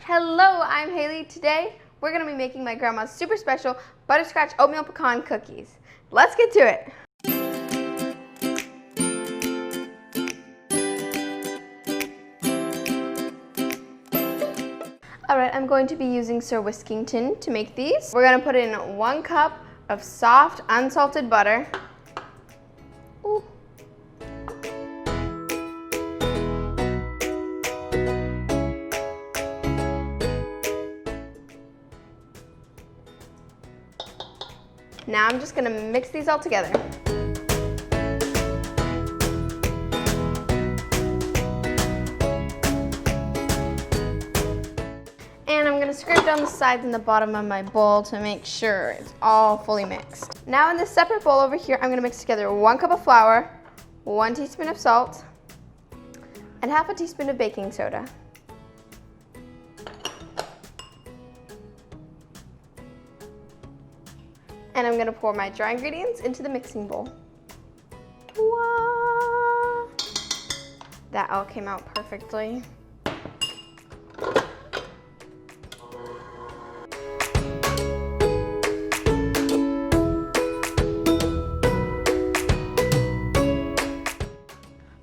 Hello, I'm Haley. Today we're going to be making my grandma's super special Butterscotch Oatmeal Pecan cookies. Let's get to it. Alright, I'm going to be using Sir Whiskington to make these. We're going to put in 1 cup of soft unsalted butter. Ooh. Now I'm just going to mix these all together. And I'm going to scrape down the sides and the bottom of my bowl to make sure it's all fully mixed. Now in this separate bowl over here, I'm going to mix together 1 cup of flour, 1 teaspoon of salt, and half a teaspoon of baking soda. And I'm going to pour my dry ingredients into the mixing bowl. Whoa. That all came out perfectly.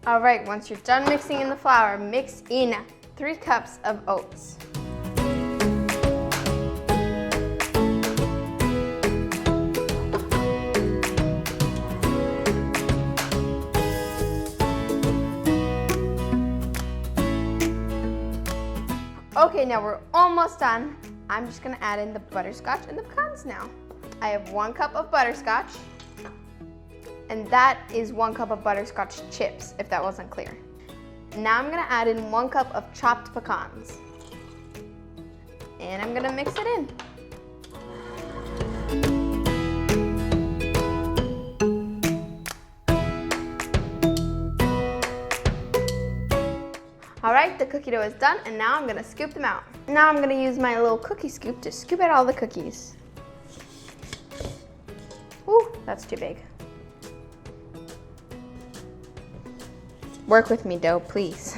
All right, once you're done mixing in the flour, mix in 3 cups of oats. Okay, now we're almost done. I'm just gonna add in the butterscotch and the pecans now. I have 1 cup of butterscotch, and that is 1 cup of butterscotch chips, if that wasn't clear. Now I'm gonna add in 1 cup of chopped pecans. And I'm gonna mix it in. All right, the cookie dough is done, and now I'm gonna scoop them out. Now I'm gonna use my little cookie scoop to scoop out all the cookies. Ooh, that's too big. Work with me, dough, please.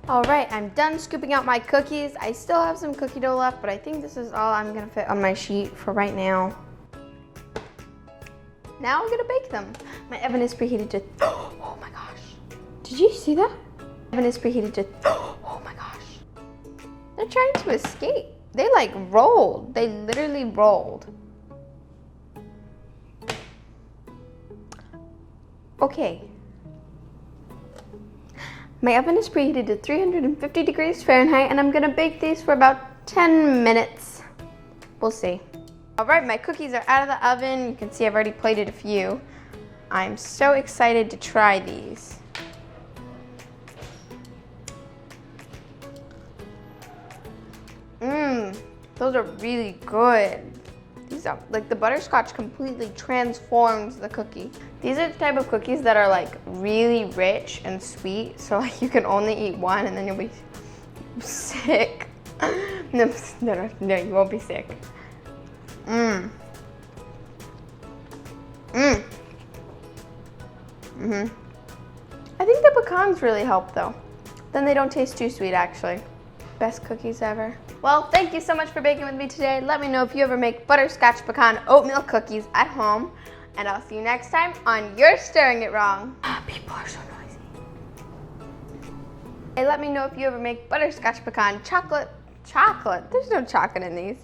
All right, I'm done scooping out my cookies. I still have some cookie dough left, but I think this is all I'm gonna fit on my sheet for right now. Now I'm gonna bake them. My oven is preheated to, oh my gosh. Did you see that? Oven is preheated to, oh my gosh. They're trying to escape. They like rolled. They literally rolled. Okay. My oven is preheated to 350 degrees Fahrenheit, and I'm gonna bake these for about 10 minutes. We'll see. All right, my cookies are out of the oven. You can see I've already plated a few. I'm so excited to try these. Those are really good. These are, like, the butterscotch completely transforms the cookie. These are the type of cookies that are like really rich and sweet, so like you can only eat one and then you'll be sick. No, you won't be sick. I think the pecans really help though. Then they don't taste too sweet actually. Best cookies ever. Well, thank you so much for baking with me today. Let me know if you ever make butterscotch pecan oatmeal cookies at home. And I'll see you next time on You're Stirring It Wrong. People are so noisy. Hey, let me know if you ever make butterscotch pecan chocolate. There's no chocolate in these.